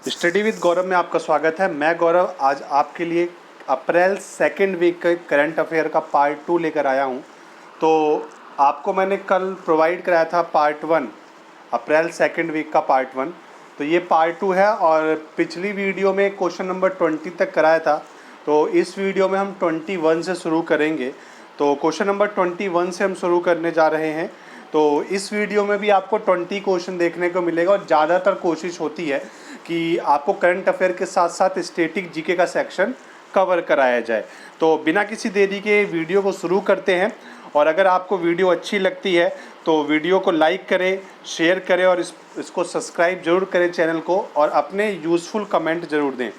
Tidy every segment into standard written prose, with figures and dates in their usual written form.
Study with गौरव में आपका स्वागत है। मैं गौरव आज आपके लिए अप्रैल सेकेंड वीक के करंट अफेयर का पार्ट 2 लेकर आया हूं। तो आपको मैंने कल प्रोवाइड कराया था पार्ट 1, अप्रैल सेकेंड वीक का पार्ट 1। तो ये पार्ट 2 है और पिछली वीडियो में क्वेश्चन नंबर 20 तक कराया था। तो इस वीडियो में हम 21 से शुरू करेंगे। तो क्वेश्चन नंबर 21 से हम शुरू करने जा रहे हैं। तो इस वीडियो में भी आपको 20 क्वेश्चन देखने को मिलेगा और ज़्यादातर कोशिश होती है कि आपको करंट अफेयर के साथ साथ स्टैटिक जीके का सेक्शन कवर कराया जाए। तो बिना किसी देरी के वीडियो को शुरू करते हैं। और अगर आपको वीडियो अच्छी लगती है तो वीडियो को लाइक करें, शेयर करें और इसको सब्सक्राइब जरूर करें चैनल को, और अपने यूज़फुल कमेंट ज़रूर दें।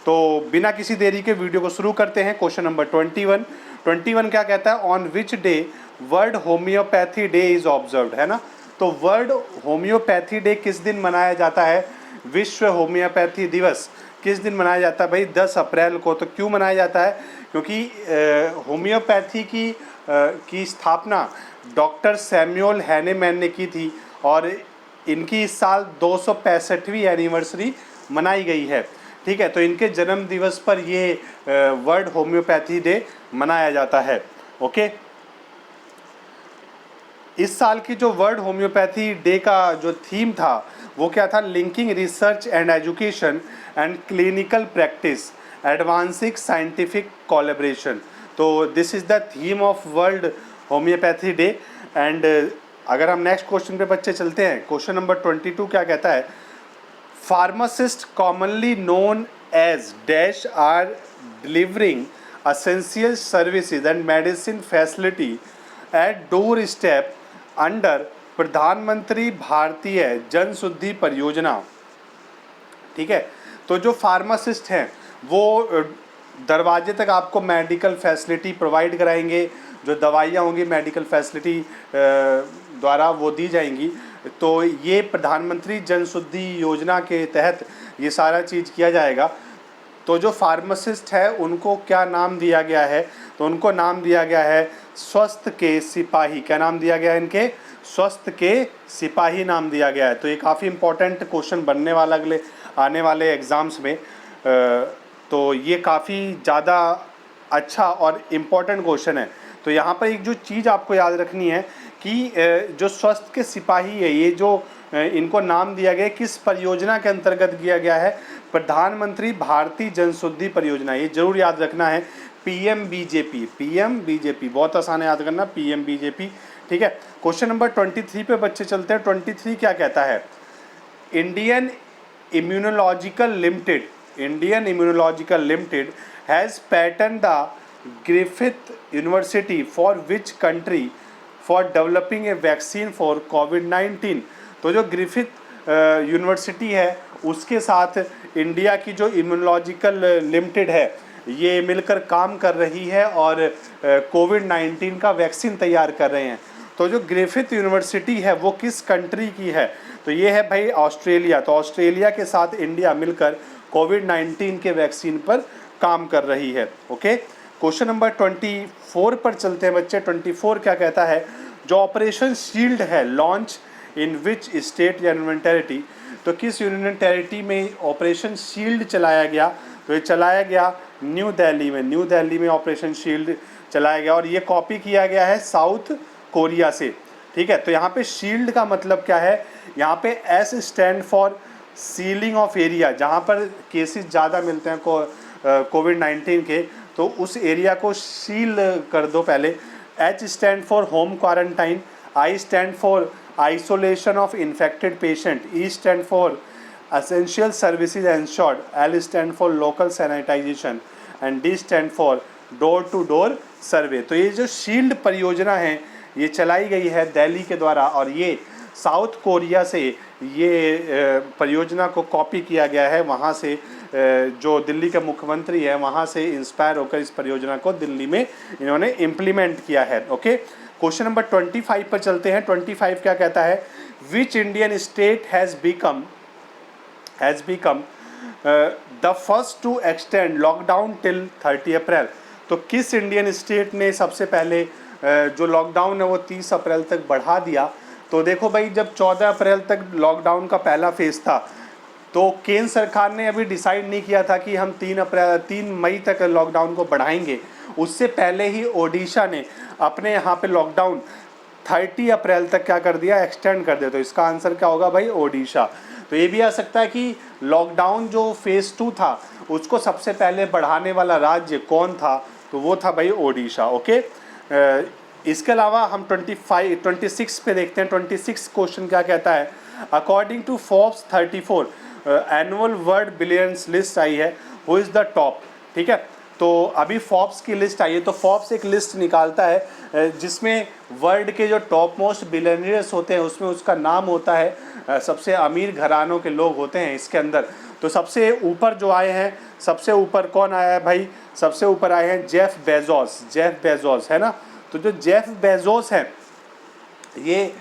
तो बिना किसी देरी के वीडियो को शुरू करते हैं। क्वेश्चन नंबर 21 क्या कहता है? On which day world homeopathy day is observed, है ना। तो वर्ल्ड होम्योपैथी डे किस दिन मनाया जाता है? विश्व होम्योपैथी दिवस किस दिन मनाया जाता है भाई? 10 अप्रैल को। तो क्यों मनाया जाता है? क्योंकि होम्योपैथी की स्थापना डॉक्टर सैमुअल हैनेमैन ने की थी और इनकी इस साल 265वीं एनिवर्सरी मनाई गई है। ठीक है, तो इनके जन्म दिवस पर ये वर्ल्ड होम्योपैथी डे मनाया जाता है। ओके, इस साल की जो वर्ल्ड होम्योपैथी डे का जो थीम था वो क्या था? Linking research and education and clinical practice, advancing scientific collaboration. तो this is the theme of world homeopathy day. And अगर हम नेक्स्ट क्वेश्चन पे बच्चे चलते हैं, क्वेश्चन नंबर 22 क्या कहता है? Pharmacist commonly known as dash are delivering essential services and medicine facility at door step under Pradhan Mantri Bhartiya जन शुद्धि परियोजना। ठीक है, तो जो फार्मासिस्ट हैं वो दरवाजे तक आपको मेडिकल फैसिलिटी प्रोवाइड कराएंगे। जो दवाइयाँ होंगी मेडिकल फैसिलिटी द्वारा वो दी जाएंगी। तो ये प्रधानमंत्री जन शुद्धि योजना के तहत ये सारा चीज़ किया जाएगा। तो जो फार्मासिस्ट है उनको क्या नाम दिया गया है? तो उनको नाम दिया गया है स्वास्थ्य के सिपाही। क्या नाम दिया गया है इनके? स्वास्थ्य के सिपाही नाम दिया गया है। तो ये काफ़ी इंपॉर्टेंट क्वेश्चन बनने वाला अगले आने वाले एग्ज़ाम्स में। तो ये काफ़ी ज़्यादा अच्छा और इम्पॉर्टेंट क्वेश्चन है। तो यहाँ पर एक जो चीज़ आपको याद रखनी है कि जो स्वास्थ्य के सिपाही है, ये जो इनको नाम दिया गया है किस परियोजना के अंतर्गत दिया गया है? प्रधानमंत्री भारतीय जन शुद्धि परियोजना। ये जरूर याद रखना है, PMBJP। PMBJP बहुत आसान है याद करना, PMBJP। ठीक है, क्वेश्चन नंबर 23 पे बच्चे चलते हैं। 23 क्या कहता है? Indian immunological limited has partnered the Griffith university for which country for developing a vaccine for कोविड-19। तो जो ग्रिफिथ यूनिवर्सिटी है उसके साथ इंडिया की जो इम्यूनोलॉजिकल लिमिटेड है ये मिलकर काम कर रही है और कोविड-19 का वैक्सीन तैयार कर रहे हैं। तो जो ग्रिफिथ यूनिवर्सिटी है वो किस कंट्री की है? तो ये है भाई ऑस्ट्रेलिया। तो ऑस्ट्रेलिया के साथ इंडिया मिलकर कोविड-19 के वैक्सीन पर काम कर रही है। ओके, क्वेश्चन नंबर 24 पर चलते हैं बच्चे। 24 क्या कहता है? जो ऑपरेशन शील्ड है लॉन्च इन विच स्टेट या यूनियन टेरिटरी। तो किस यूनियन टेरिटरी में ऑपरेशन शील्ड चलाया गया? तो ये चलाया गया न्यू दिल्ली में ऑपरेशन शील्ड चलाया गया और ये कॉपी किया गया है साउथ कोरिया से। ठीक है, तो यहाँ पे शील्ड का मतलब क्या है? यहाँ पे S stand for ceiling of area. जहाँ पर केसेस ज़्यादा मिलते हैं कोविड-19 के, तो उस एरिया को सील कर दो पहले। H stand for home quarantine, I stand for isolation of infected patient, E stand for essential services ensured, L stand for local sanitization and D stand for door to door survey। तो ये जो shield परियोजना है ये चलाई गई है दिल्ली के द्वारा और ये साउथ कोरिया से ये परियोजना को कॉपी किया गया है। वहाँ से जो दिल्ली के मुख्यमंत्री है वहाँ से इंस्पायर होकर इस परियोजना को दिल्ली में इन्होंने इम्प्लीमेंट किया है। ओके, क्वेश्चन नंबर 25 पर चलते हैं। 25 क्या कहता है? Which Indian state has become the first to extend lockdown till 30 अप्रैल। तो किस इंडियन स्टेट ने सबसे पहले जो लॉकडाउन है वो 30 अप्रैल तक बढ़ा दिया? तो देखो भाई, जब 14 अप्रैल तक लॉकडाउन का पहला फेज़ था तो केंद्र सरकार ने अभी डिसाइड नहीं किया था कि हम 3 मई तक लॉकडाउन को बढ़ाएंगे। उससे पहले ही ओडिशा ने अपने यहाँ पे लॉकडाउन 30 अप्रैल तक क्या कर दिया, एक्सटेंड कर दिया। तो इसका आंसर क्या होगा भाई, ओडिशा। तो ये भी आ सकता है कि लॉकडाउन जो फेज़ 2 था उसको सबसे पहले बढ़ाने वाला राज्य कौन था, तो वो था भाई ओडिशा। ओके, इसके अलावा हम 26 पे देखते हैं। 26 क्वेश्चन क्या कहता है, according to Forbes 34 annual world billions list आई है, हु इज़ द टॉप। ठीक है, तो अभी फोर्ब्स की लिस्ट आई है, तो फोर्ब्स एक लिस्ट निकालता है जिसमें वर्ल्ड के जो टॉप मोस्ट बिलियनियर्स होते हैं उसमें उसका नाम होता है, सबसे अमीर घरानों के लोग होते हैं इसके अंदर। तो सबसे ऊपर जो आए हैं, सबसे ऊपर कौन आया है भाई, सबसे ऊपर आए हैं जेफ बेजोस है ना। तो जो जेफ बेजोस हैं ये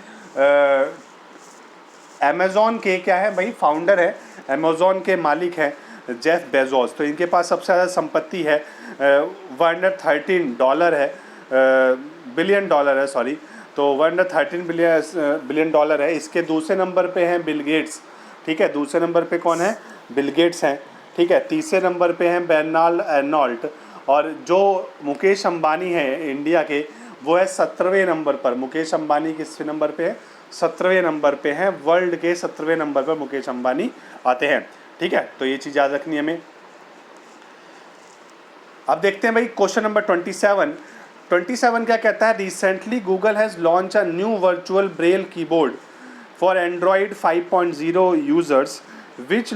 अमेज़ॉन के क्या है भाई, फाउंडर है, अमेज़ॉन के मालिक हैं जेफ बेजोस। तो इनके पास सबसे ज़्यादा संपत्ति है, $113 है, बिलियन डॉलर है, सॉरी। तो $113 बिलियन डॉलर है। इसके दूसरे नंबर पे हैं बिल गेट्स। ठीक है, दूसरे नंबर पे कौन है, बिल गेट्स हैं। ठीक है, तीसरे नंबर पे हैं बेर्नार्ड अर्नोल्ट। और जो मुकेश अंबानी है इंडिया के, वो है 17वें नंबर पर। मुकेश अंबानी किस नंबर पे है, 17वें नंबर पे हैं। वर्ल्ड के 17वें नंबर पर मुकेश अंबानी आते हैं। ठीक है, तो ये चीज़ याद रखनी है हमें। अब देखते हैं भाई क्वेश्चन नंबर 27 क्या कहता है, recently Google has launch a new virtual braille keyboard for Android 5.0 users which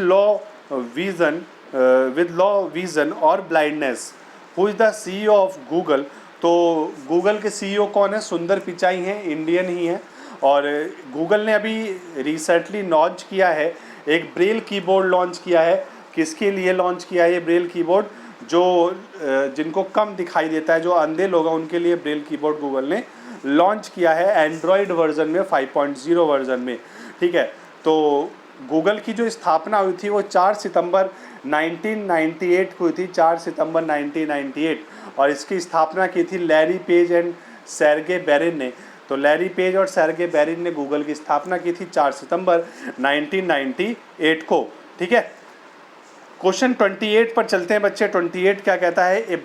with low vision और blindness, who is the CEO of Google. तो गूगल के CEO कौन है, सुंदर पिचाई हैं, इंडियन ही हैं। और गूगल ने अभी रिसेंटली लॉन्च किया है, एक ब्रेल कीबोर्ड लॉन्च किया है। किसके लिए लॉन्च किया है ये ब्रेल कीबोर्ड, जो जिनको कम दिखाई देता है, जो अंधे लोग हैं उनके लिए ब्रेल कीबोर्ड गूगल ने लॉन्च किया है एंड्रॉयड वर्जन में, 5.0 वर्जन में। ठीक है, तो गूगल की जो स्थापना हुई थी वो 4 सितंबर 1998 को हुई थी, 4 सितंबर 1998। और इसकी स्थापना की थी लैरी पेज एंड सेर्गे बैरिन ने। तो लैरी पेज और सेर्गे बैरिन ने गूगल की स्थापना की थी 4 सितंबर 1998 को। ठीक है, क्वेश्चन 28 पर चलते हैं बच्चे। 28 क्या कहता है, a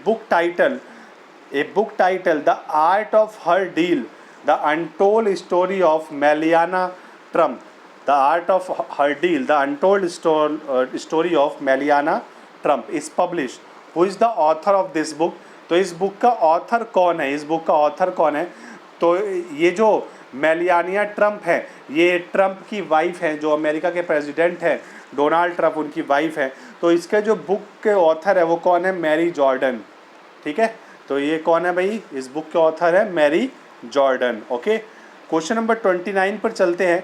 book title the art of her deal, the untold story of Melania Trump. The art of her deal, the untold story of Melania Trump is publish, who is the author of this book. तो इस book का author कौन है, इस book का author कौन है, तो ये जो मेलियानिया ट्रम्प है, ये ट्रम्प की वाइफ हैं, जो अमेरिका के प्रेसिडेंट हैं डोनाल्ड ट्रम्प, उनकी वाइफ है। तो इसके जो बुक के ऑथर है वो कौन है, मैरी जॉर्डन। ठीक है, तो ये कौन है भाई, इस बुक के ऑथर है Mary Jordan. Okay, question number 29 पर चलते हैं।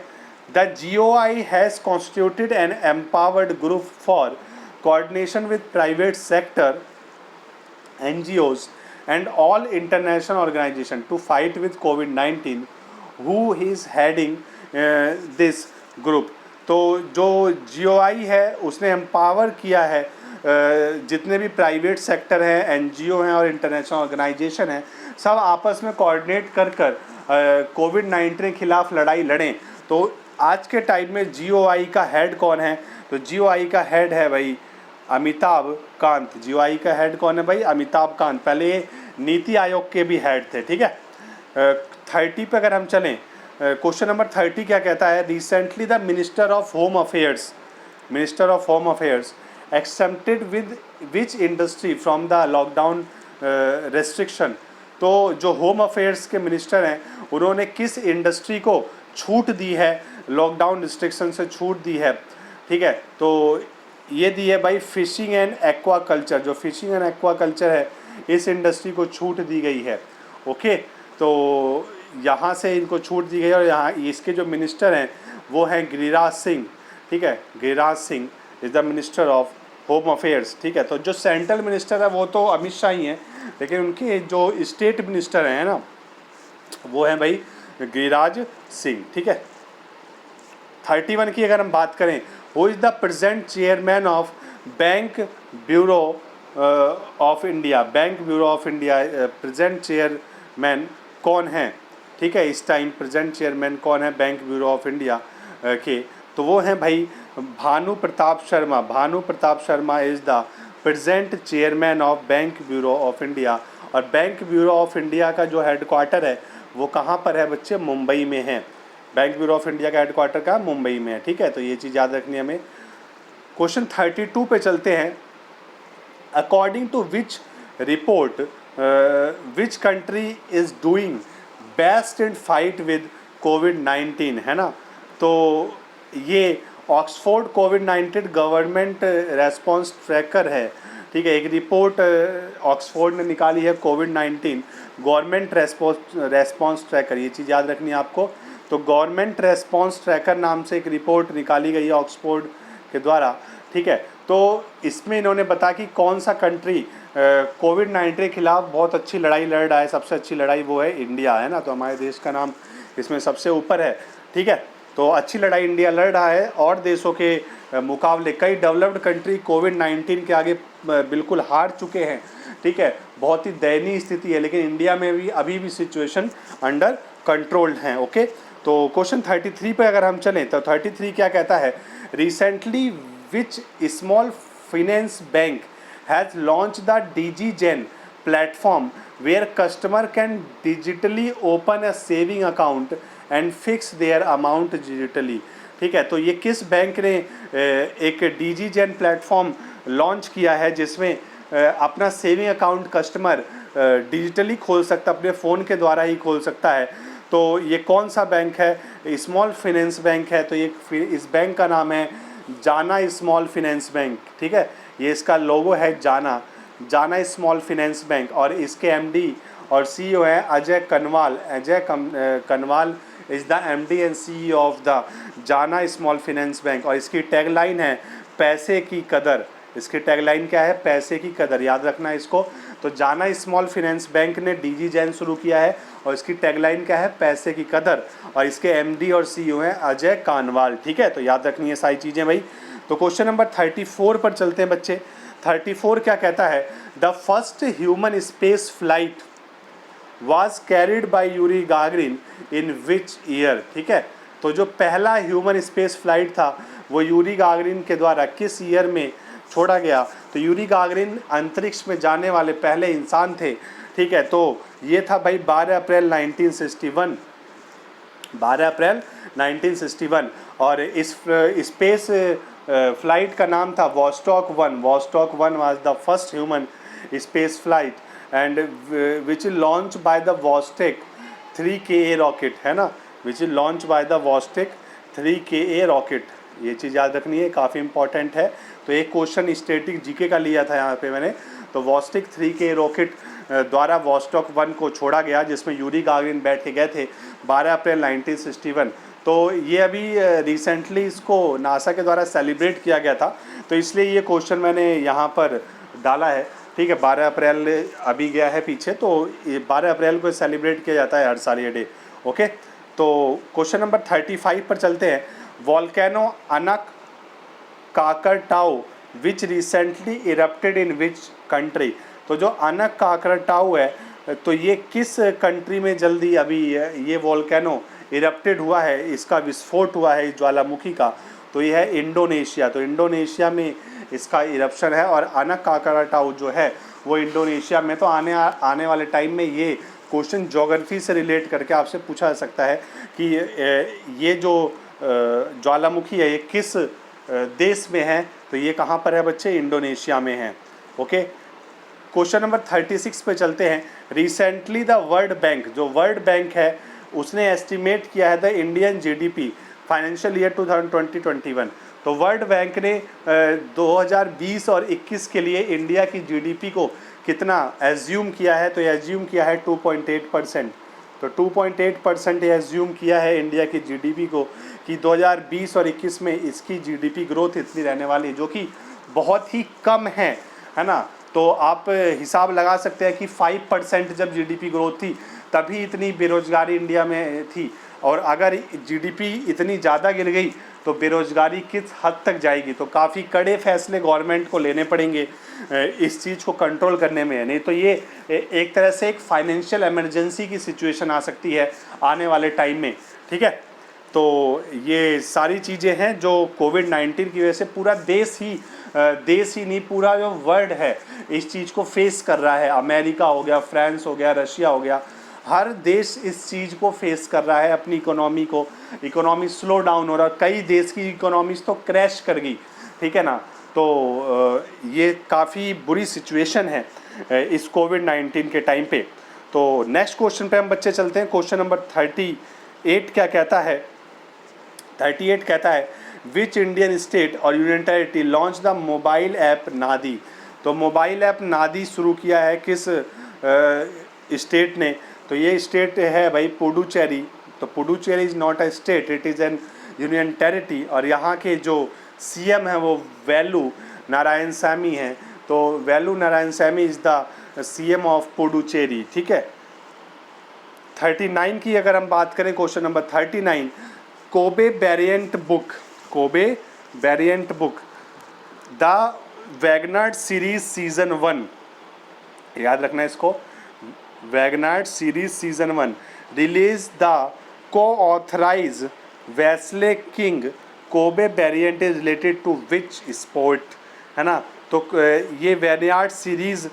The GOI has constituted an empowered group for coordination with private sector NGOs and all international organization to fight with COVID-19, who is heading this group। तो जो GOI है उसने empower किया है जितने भी प्राइवेट सेक्टर हैं, NGO हैं और इंटरनेशनल ऑर्गेनाइजेशन हैं, सब आपस में कोऑर्डिनेट कर COVID-19 के खिलाफ लड़ाई लड़ें। तो आज के टाइम में GOI का हेड कौन है, तो GOI का हेड है भाई अमिताभ कांत। GOI का हेड कौन है भाई, अमिताभ कांत। पहले ये नीति आयोग के भी हेड थे। ठीक है, 30 पे अगर हम चलें, क्वेश्चन नंबर 30 क्या कहता है, recently the minister of home affairs accepted with which industry from the lockdown restriction. तो जो होम अफेयर्स के मिनिस्टर हैं उन्होंने किस इंडस्ट्री को छूट दी है, लॉकडाउन रिस्ट्रिक्शन से छूट दी है। ठीक है, तो ये दी है भाई फिशिंग एंड एक्वाकल्चर। जो फिशिंग एंड एक्वाकल्चर है इस इंडस्ट्री को छूट दी गई है। ओके, तो यहाँ से इनको छूट दी गई और यहाँ इसके जो मिनिस्टर हैं वो हैं गिरिराज सिंह। ठीक है, Giriraj Singh is the minister of home affairs. ठीक है, तो जो सेंट्रल मिनिस्टर है वो तो अमित शाह ही हैं, लेकिन उनके जो स्टेट मिनिस्टर हैं ना वो हैं भाई गिरिराज सिंह। ठीक है, 31 की अगर हम बात करें, who is the present chairman of bank bureau of India. Bank bureau of India present chairman कौन है। ठीक है, इस टाइम प्रेजेंट चेयरमैन कौन है बैंक ब्यूरो ऑफ इंडिया के, तो वो हैं भाई Bhanu Pratap Sharma. Bhanu Pratap Sharma is the present chairman of bank bureau of India. और बैंक ब्यूरो ऑफ इंडिया का जो हेडक्वार्टर है वो कहाँ पर है बच्चे? मुंबई में है। बैंक ब्यूरो ऑफ इंडिया का हेडक्वार्टर कहाँ? मुंबई में है। ठीक है, तो ये चीज़ याद रखनी है हमें। क्वेश्चन 32 पे चलते हैं। According to which report which country is doing best in fight with कोविड-19, है ना। तो ये ऑक्सफोर्ड कोविड-19 गवर्नमेंट रेस्पॉन्स ट्रैकर है। ठीक है, एक रिपोर्ट ऑक्सफोर्ड ने निकाली है कोविड-19 गवर्नमेंट रेस्पॉन्स ट्रैकर, ये चीज़ याद रखनी है आपको। तो गवर्नमेंट रेस्पॉन्स ट्रैकर नाम से एक रिपोर्ट निकाली गई है ऑक्सफोर्ड के द्वारा। ठीक है, तो इसमें इन्होंने बताया कि कौन सा कंट्री कोविड-19 के खिलाफ बहुत अच्छी लड़ाई लड़ रहा है। सबसे अच्छी लड़ाई वो है इंडिया, है ना। तो हमारे देश का नाम इसमें सबसे ऊपर है। ठीक है, तो अच्छी लड़ाई इंडिया लड़ रहा है और देशों के मुकाबले कई डेवलप्ड कंट्री कोविड-19 के आगे बिल्कुल हार चुके हैं। ठीक है, बहुत ही दयनीय स्थिति है, लेकिन इंडिया में भी अभी भी सिचुएशन अंडर कंट्रोल्ड है। ओके, तो क्वेश्चन 33 पे अगर हम चलें तो 33 क्या कहता है? Recently which small finance bank has launch the DigiGen platform where customer can digitally open a saving account and fix their amount digitally. ठीक है, तो ये किस बैंक ने एक DigiGen प्लेटफॉर्म लॉन्च किया है जिसमें अपना सेविंग अकाउंट कस्टमर डिजिटली खोल सकता, अपने फ़ोन के द्वारा ही खोल सकता है। तो ये कौन सा बैंक है? स्मॉल फाइनेंस बैंक है। तो ये इस बैंक का नाम है जाना स्मॉल फाइनेंस बैंक। ठीक है, ये इसका लोगो है जाना स्मॉल फाइनेंस बैंक, और इसके MD और CEO हैं Ajay Kanwal. Kanwal is the MD and CEO of the जाना स्मॉल फाइनेंस बैंक। और इसकी टैगलाइन है पैसे की कदर। इसकी टैगलाइन क्या है? पैसे की कदर, याद रखना है इसको। तो जाना स्मॉल फाइनेंस बैंक ने DigiGen शुरू किया है और इसकी टैगलाइन क्या है? पैसे की कदर। और इसके MD और CEO हैं अजय कानवाल। ठीक है, तो याद रखनी है सारी चीज़ें भाई। तो क्वेश्चन नंबर 34 पर चलते हैं बच्चे। 34 क्या कहता है? The first human space flight was carried by Yuri Gagarin in which year? ठीक है, तो जो पहला ह्यूमन स्पेस फ्लाइट था वो यूरी गागरिन के द्वारा किस ईयर में छोड़ा गया? तो यूरी गागरिन अंतरिक्ष में जाने वाले पहले इंसान थे। ठीक है, तो ये था भाई 12 अप्रैल 1961। 12 अप्रैल 1961। और इस स्पेस फ्लाइट का नाम था Vostok 1। Vostok 1 was the first human space flight and which is launch by the Vostok 3KA rocket, है ना। Which is launch by the Vostok 3KA rocket, ये चीज़ याद रखनी है, काफ़ी इंपॉर्टेंट है। तो एक क्वेश्चन स्टैटिक GK का लिया था यहाँ पे मैंने। तो वॉस्टेक 3KA रॉकेट द्वारा वॉस्टॉक 1 को छोड़ा गया जिसमें यूरी गागरिन बैठ के गए थे 12 अप्रैल 1961। तो ये अभी रिसेंटली इसको नासा के द्वारा सेलिब्रेट किया गया था, तो इसलिए ये क्वेश्चन मैंने यहाँ पर डाला है। ठीक है, 12 अप्रैल अभी गया है पीछे, तो ये 12 अप्रैल को सेलिब्रेट किया जाता है हर साल ये डे। ओके, तो क्वेश्चन नंबर 35 पर चलते हैं। Volcano Anak Krakatau which recently erupted in which country? तो जो अनक काकरटाऊ है तो ये किस कंट्री में जल्दी अभी ये वॉल्केनो इरप्टेड हुआ है, इसका विस्फोट हुआ है इस ज्वालामुखी का? तो ये है इंडोनेशिया। तो इंडोनेशिया में इसका इरप्शन है और अनक काकरटाऊ जो है वो इंडोनेशिया में। तो आने वाले टाइम में ये क्वेश्चन ज्योग्राफी से रिलेट करके आपसे पूछा जा सकता है कि ये जो ज्वालामुखी है ये किस देश में है? तो ये कहाँ पर है बच्चे? इंडोनेशिया में है। ओके, क्वेश्चन नंबर 36 पे चलते हैं। रिसेंटली द वर्ल्ड बैंक, जो वर्ल्ड बैंक है उसने एस्टिमेट किया है the Indian GDP financial year 2020-21। तो वर्ल्ड बैंक ने 2020 और 21 के लिए इंडिया की GDP को कितना एज्यूम किया है? तो एज्यूम किया है 2.8%। तो 2.8% एज्यूम किया है इंडिया की GDP को कि 2020 और 21 में इसकी GDP ग्रोथ इतनी रहने वाली है, जो कि बहुत ही कम है ना। तो आप हिसाब लगा सकते हैं कि 5% जब GDP ग्रोथ थी तभी इतनी बेरोजगारी इंडिया में थी, और अगर GDP इतनी ज़्यादा गिर गई तो बेरोजगारी किस हद तक जाएगी? तो काफ़ी कड़े फैसले गवर्नमेंट को लेने पड़ेंगे इस चीज़ को कंट्रोल करने में, नहीं तो ये एक तरह से एक फाइनेंशियल इमरजेंसी की सिचुएशन आ सकती है आने वाले टाइम में। ठीक है, तो ये सारी चीज़ें हैं जो कोविड-19 की वजह से पूरा देश ही नहीं, पूरा जो वर्ल्ड है इस चीज़ को फेस कर रहा है। अमेरिका हो गया, फ्रांस हो गया, रशिया हो गया, हर देश इस चीज़ को फेस कर रहा है। अपनी इकोनॉमी स्लो डाउन हो रहा है, कई देश की इकोनॉमीज तो क्रैश कर गई, ठीक है ना। तो ये काफ़ी बुरी सिचुएशन है इस कोविड-19 के टाइम पे। तो नेक्स्ट क्वेश्चन पे हम बच्चे चलते हैं। क्वेश्चन नंबर 38 क्या कहता है? 38 कहता है विच इंडियन स्टेट और union territory launch the mobile app नादी। तो मोबाइल ऐप नादी शुरू किया है किस स्टेट ने? तो ये स्टेट है भाई पुडुचेरी। तो Puducherry is not a state, it is an union territory. और यहाँ के जो सीएम है वो वेलू नारायणसामी हैं। तो Velu Narayanasamy is the CM of Puducherry, ठीक है। 39 की अगर हम बात करें, question number 39, Kobe Bryant book the Wizenard series season 1, याद रखना है इसको, Wizenard series season 1 release the coauthorise Wesley King Kobe Bryant is related to which sport, है ना। तो ये वैगनार्ड सीरीज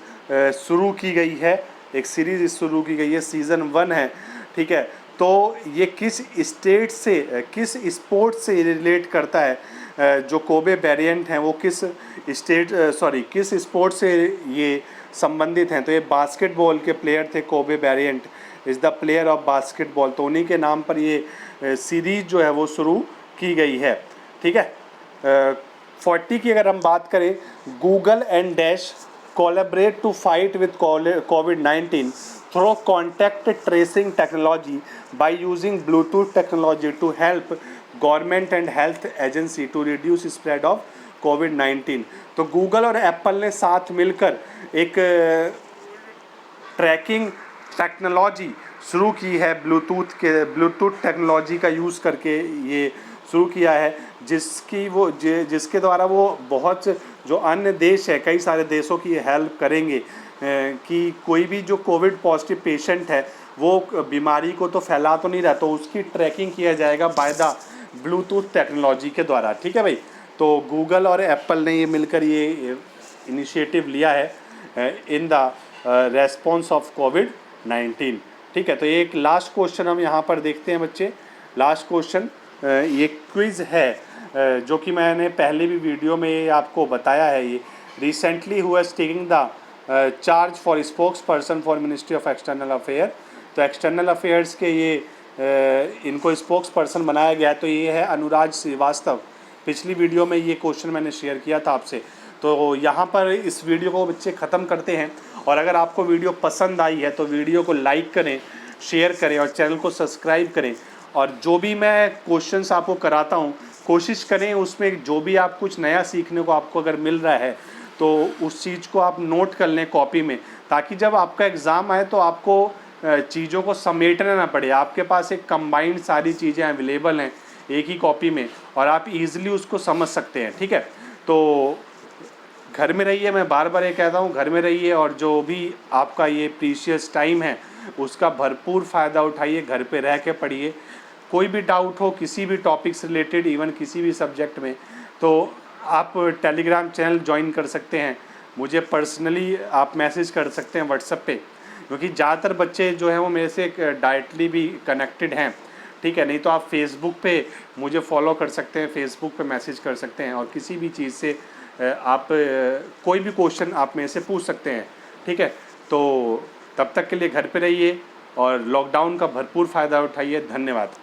शुरू की गई है, एक सीरीज शुरू की गई है, सीज़न 1 है, ठीक है। तो ये किस स्टेट से, किस स्पोर्ट से रिलेट करता है? जो कोबे वेरिएंट हैं वो किस स्पोर्ट से ये संबंधित हैं? तो ये बास्केटबॉल के प्लेयर थे। Kobe variant is the player of basketball. तो उन्हीं के नाम पर ये सीरीज जो है वो शुरू की गई है, ठीक है। 40 की अगर हम बात करें, Google and dash collaborate to fight with COVID-19 through contact tracing technology by using Bluetooth technology to help government and health agency to reduce spread of COVID-19। तो गूगल और एप्पल ने साथ मिलकर एक ट्रैकिंग टेक्नोलॉजी शुरू की है, Bluetooth technology का यूज़ करके ये शुरू किया है, जिसके द्वारा वो बहुत जो अन्य देश है, कई सारे देशों की हेल्प करेंगे कि कोई भी जो कोविड पॉजिटिव पेशेंट है वो बीमारी को तो फैला तो नहीं रहा, तो उसकी ट्रैकिंग किया जाएगा बाय द ब्लूटूथ टेक्नोलॉजी के द्वारा, ठीक है भाई। तो गूगल और एप्पल ने ये मिलकर ये इनिशिएटिव लिया है इन द रेस्पॉन्स ऑफ कोविड-19, ठीक है। तो एक लास्ट क्वेश्चन हम यहाँ पर देखते हैं बच्चे। लास्ट क्वेश्चन ये क्विज़ है जो कि मैंने पहले भी वीडियो में आपको बताया है। ये recently who is taking the charge for spokes person for ministry of external affair. तो एक्सटर्नल अफेयर्स के ये इनको स्पोक्स पर्सन बनाया गया है। तो ये है अनुराग श्रीवास्तव। पिछली वीडियो में ये क्वेश्चन मैंने शेयर किया था आपसे। तो यहाँ पर इस वीडियो को बच्चे ख़त्म करते हैं, और अगर आपको वीडियो पसंद आई है तो वीडियो को लाइक करें, शेयर करें और चैनल को सब्सक्राइब करें। और जो भी मैं क्वेश्चंस आपको कराता हूँ, कोशिश करें उसमें जो भी आप कुछ नया सीखने को आपको अगर मिल रहा है तो उस चीज़ को आप नोट कर लें कॉपी में, ताकि जब आपका एग्ज़ाम आए तो आपको चीज़ों को समेटना ना पड़े। आपके पास एक कंबाइंड सारी चीज़ें अवेलेबल हैं एक ही कॉपी में, और आप इजीली उसको समझ सकते हैं, ठीक है। तो घर में रहिए, मैं बार बार ये कहता हूँ, घर में रहिए, और जो भी आपका ये प्रीशियस टाइम है उसका भरपूर फ़ायदा उठाइए, घर पे रह के पढ़िए। कोई भी डाउट हो किसी भी टॉपिक से रिलेटेड, इवन किसी भी सब्जेक्ट में, तो आप टेलीग्राम चैनल ज्वाइन कर सकते हैं। मुझे पर्सनली आप मैसेज कर सकते हैं व्हाट्सएप पे, क्योंकि ज़्यादातर बच्चे जो हैं वो मेरे से डायरेक्टली भी कनेक्टेड हैं, ठीक है। नहीं तो आप फेसबुक पे मुझे फॉलो कर सकते हैं, फेसबुक पे मैसेज कर सकते हैं, और किसी भी चीज़ से आप कोई भी क्वेश्चन आप मेरे से पूछ सकते हैं, ठीक है। तो तब तक के लिए घर पे रहिए और लॉकडाउन का भरपूर फ़ायदा उठाइए। धन्यवाद।